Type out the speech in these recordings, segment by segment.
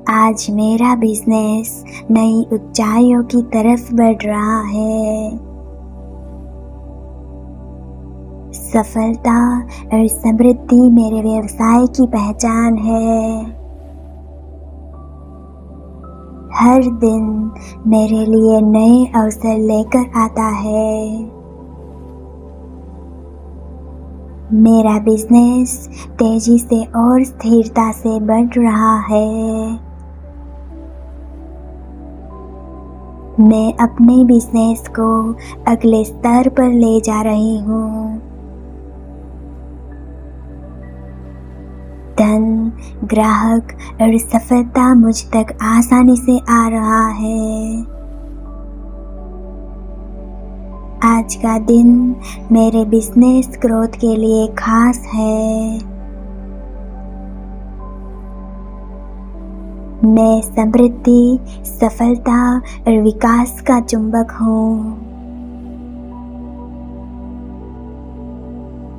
आज मेरा बिजनेस नई ऊंचाइयों की तरफ बढ़ रहा है। सफलता और समृद्धि मेरे व्यवसाय की पहचान है। हर दिन मेरे लिए नए अवसर लेकर आता है। मेरा बिजनेस तेजी से और स्थिरता से बढ़ रहा है। मैं अपने बिजनेस को अगले स्तर पर ले जा रही हूँ। धन, ग्राहक और सफलता मुझ तक आसानी से आ रहा है। आज का दिन मेरे बिजनेस ग्रोथ के लिए खास है। मैं समृद्धि, सफलता और विकास का चुंबक हूँ।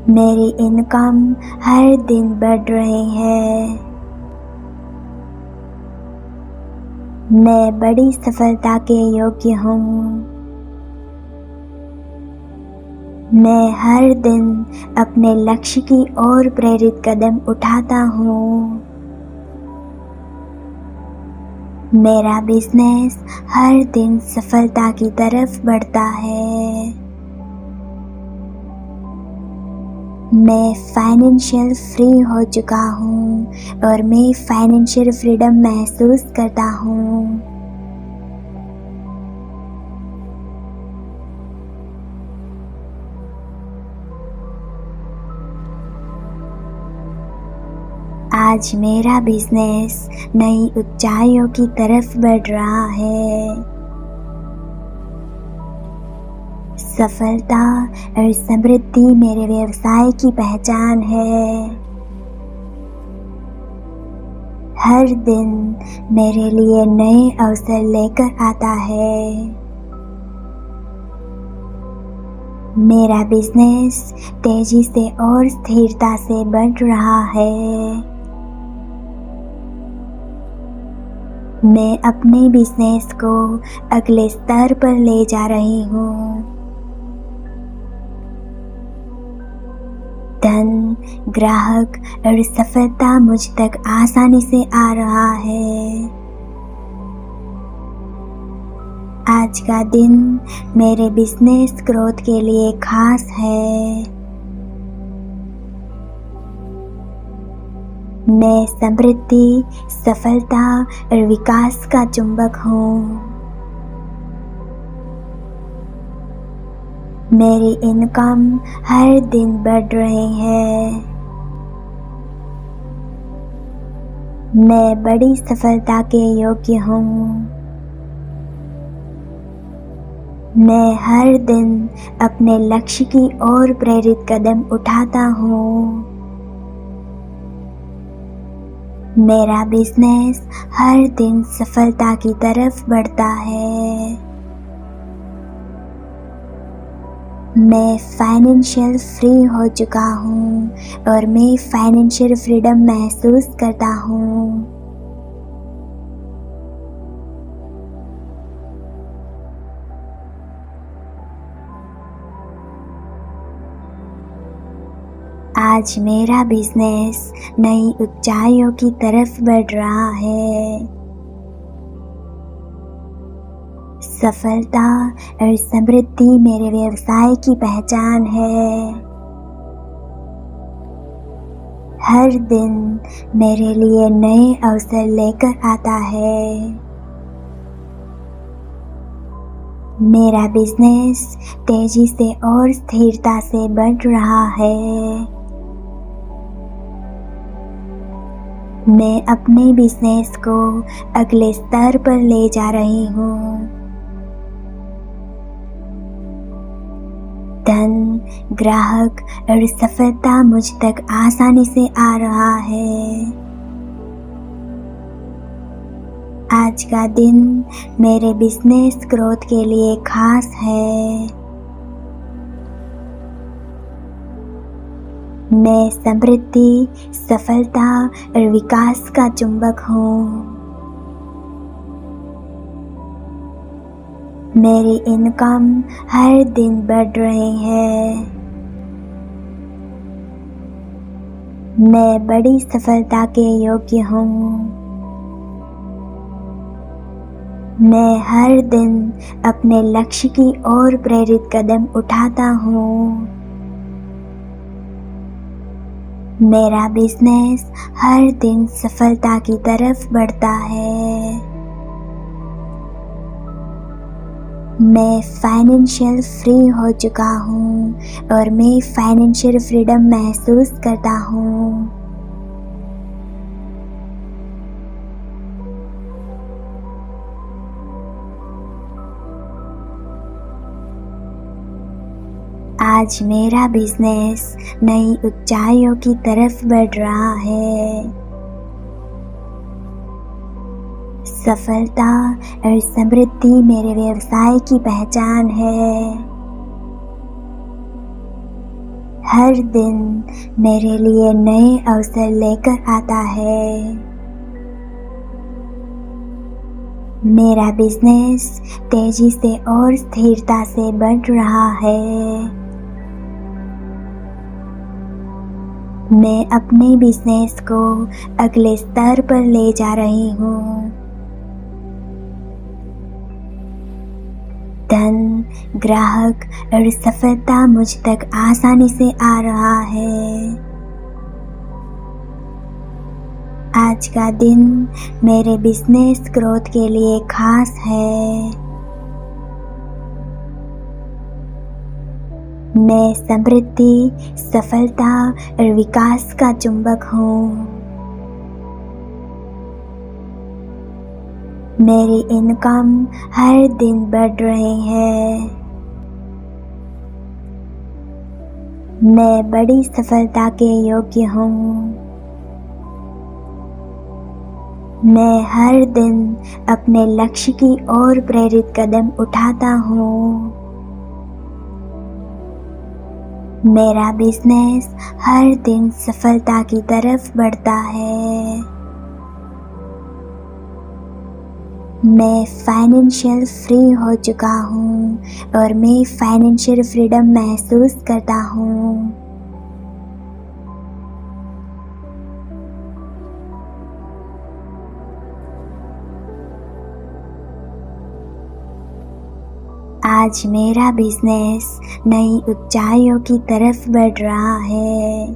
मेरी इनकम हर दिन बढ़ रही है। मैं बड़ी सफलता के योग्य हूँ। मैं हर दिन अपने लक्ष्य की ओर प्रेरित कदम उठाता हूँ। मेरा बिजनेस हर दिन सफलता की तरफ बढ़ता है। मैं फाइनेंशियल फ्री हो चुका हूँ और मैं फाइनेंशियल फ्रीडम महसूस करता हूँ। आज मेरा बिजनेस नई ऊंचाइयों की तरफ बढ़ रहा है। सफलता और समृद्धि मेरे व्यवसाय की पहचान है। हर दिन मेरे लिए नए अवसर लेकर आता है। मेरा बिजनेस तेजी से और स्थिरता से बढ़ रहा है। मैं अपने बिजनेस को अगले स्तर पर ले जा रही हूँ। धन, ग्राहक और सफलता मुझ तक आसानी से आ रहा है। आज का दिन मेरे बिजनेस ग्रोथ के लिए खास है। मैं समृद्धि, सफलता और विकास का चुंबक हूँ। मेरी इनकम हर दिन बढ़ रही है। मैं बड़ी सफलता के योग्य हूँ। मैं हर दिन अपने लक्ष्य की ओर प्रेरित कदम उठाता हूँ। मेरा बिजनेस हर दिन सफलता की तरफ बढ़ता है। मैं फाइनेंशियल फ्री हो चुका हूँ और मैं फाइनेंशियल फ्रीडम महसूस करता हूँ। आज मेरा बिजनेस नई ऊंचाइयों की तरफ बढ़ रहा है। सफलता और समृद्धि मेरे व्यवसाय की पहचान है। हर दिन मेरे लिए नए अवसर लेकर आता है। मेरा बिजनेस तेजी से और स्थिरता से बढ़ रहा है। मैं अपने बिजनेस को अगले स्तर पर ले जा रही हूँ। धन, ग्राहक और सफलता मुझ तक आसानी से आ रहा है। आज का दिन मेरे बिजनेस ग्रोथ के लिए खास है। मैं समृद्धि, सफलता और विकास का चुंबक हूँ। मेरी इनकम हर दिन बढ़ रही है। मैं बड़ी सफलता के योग्य हूँ। मैं हर दिन अपने लक्ष्य की ओर प्रेरित कदम उठाता हूँ। मेरा बिजनेस हर दिन सफलता की तरफ बढ़ता है। मैं फाइनेंशियल फ्री हो चुका हूँ और मैं फाइनेंशियल फ्रीडम महसूस करता हूँ। आज मेरा बिजनेस नई ऊंचाइयों की तरफ बढ़ रहा है। सफलता और समृद्धि मेरे व्यवसाय की पहचान है। हर दिन मेरे लिए नए अवसर लेकर आता है। मेरा बिजनेस तेजी से और स्थिरता से बढ़ रहा है। मैं अपने बिजनेस को अगले स्तर पर ले जा रही हूँ। धन, ग्राहक और सफलता मुझ तक आसानी से आ रहा है। आज का दिन मेरे बिजनेस ग्रोथ के लिए खास है। मैं समृद्धि, सफलता और विकास का चुंबक हूँ। मेरी इनकम हर दिन बढ़ रही है। मैं बड़ी सफलता के योग्य हूँ। मैं हर दिन अपने लक्ष्य की ओर प्रेरित कदम उठाता हूँ। मेरा बिजनेस हर दिन सफलता की तरफ बढ़ता है। मैं फाइनेंशियल फ्री हो चुका हूँ और मैं फाइनेंशियल फ्रीडम महसूस करता हूँ। आज मेरा बिजनेस नई ऊंचाइयों की तरफ बढ़ रहा है।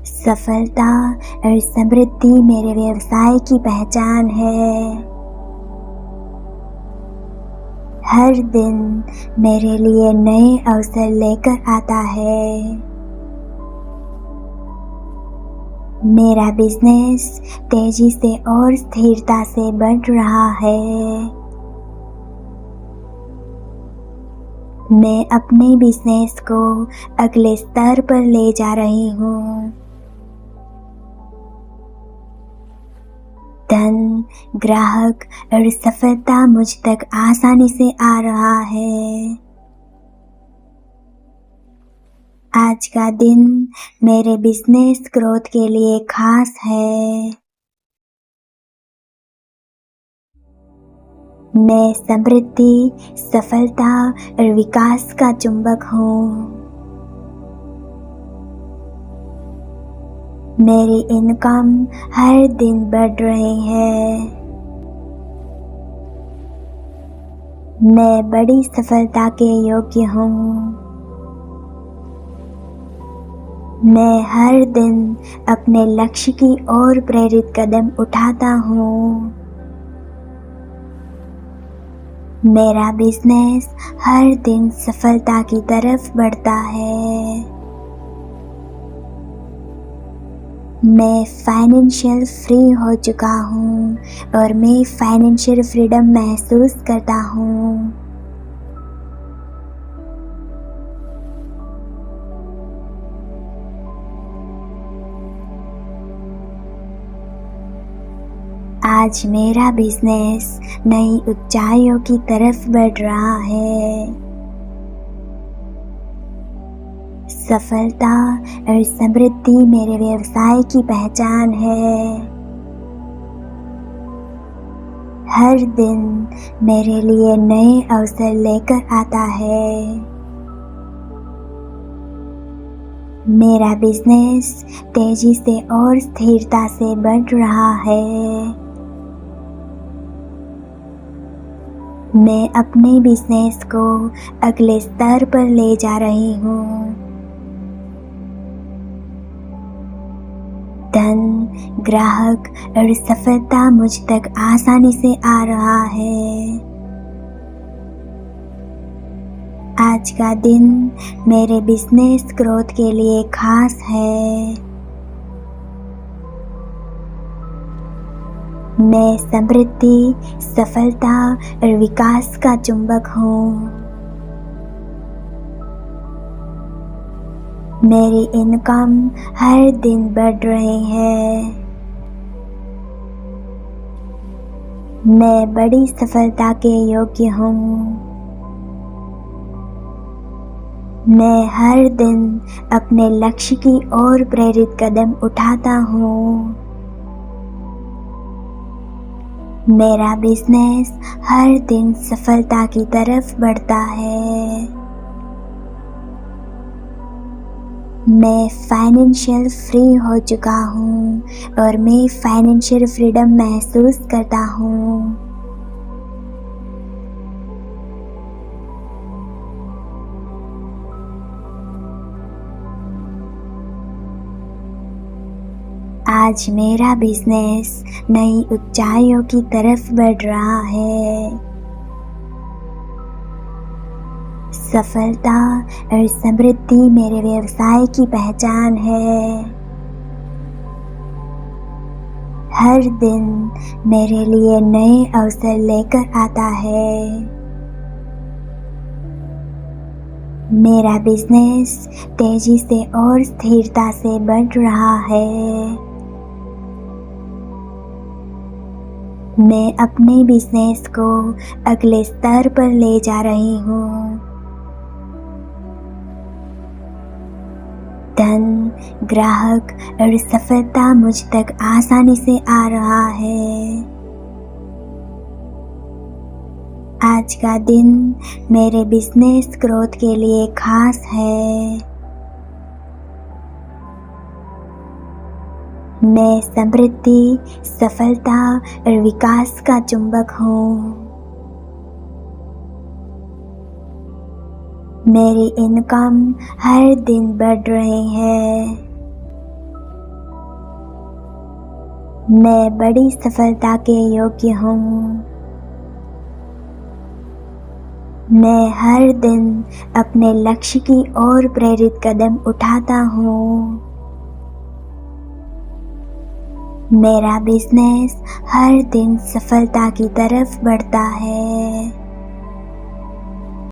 सफलता और समृद्धि मेरे व्यवसाय की पहचान है। हर दिन मेरे लिए नए अवसर लेकर आता है। मेरा बिजनेस तेजी से और स्थिरता से बढ़ रहा है। मैं अपने बिजनेस को अगले स्तर पर ले जा रही हूँ। धन, ग्राहक और सफलता मुझ तक आसानी से आ रहा है। आज का दिन मेरे बिजनेस ग्रोथ के लिए खास है। मैं समृद्धि, सफलता और विकास का चुंबक हूँ। मेरी इनकम हर दिन बढ़ रही है। मैं बड़ी सफलता के योग्य हूँ। मैं हर दिन अपने लक्ष्य की ओर प्रेरित कदम उठाता हूँ। मेरा बिजनेस हर दिन सफलता की तरफ बढ़ता है। मैं फाइनेंशियल फ्री हो चुका हूँ और मैं फाइनेंशियल फ्रीडम महसूस करता हूँ। आज मेरा बिजनेस नई ऊंचाइयों की तरफ बढ़ रहा है। सफलता और समृद्धि मेरे व्यवसाय की पहचान है। हर दिन मेरे लिए नए अवसर लेकर आता है। मेरा बिजनेस तेजी से और स्थिरता से बढ़ रहा है। मैं अपने बिजनेस को अगले स्तर पर ले जा रही हूँ। धन, ग्राहक और सफलता मुझ तक आसानी से आ रहा है। आज का दिन मेरे बिजनेस ग्रोथ के लिए खास है। मैं समृद्धि, सफलता और विकास का चुंबक हूँ। मेरी इनकम हर दिन बढ़ रही है। मैं बड़ी सफलता के योग्य हूँ। मैं हर दिन अपने लक्ष्य की ओर प्रेरित कदम उठाता हूँ। मेरा बिजनेस हर दिन सफलता की तरफ बढ़ता है। मैं फाइनेंशियल फ्री हो चुका हूँ और मैं फाइनेंशियल फ्रीडम महसूस करता हूँ। आज मेरा बिजनेस नई ऊंचाइयों की तरफ बढ़ रहा है। सफलता और समृद्धि मेरे व्यवसाय की पहचान है। हर दिन मेरे लिए नए अवसर लेकर आता है। मेरा बिजनेस तेजी से और स्थिरता से बढ़ रहा है। मैं अपने बिजनेस को अगले स्तर पर ले जा रही हूँ। धन, ग्राहक और सफलता मुझ तक आसानी से आ रहा है। आज का दिन मेरे बिजनेस ग्रोथ के लिए खास है। मैं समृद्धि, सफलता और विकास का चुंबक हूँ। मेरी इनकम हर दिन बढ़ रही है। मैं बड़ी सफलता के योग्य हूँ। मैं हर दिन अपने लक्ष्य की ओर प्रेरित कदम उठाता हूँ। मेरा बिजनेस हर दिन सफलता की तरफ बढ़ता है।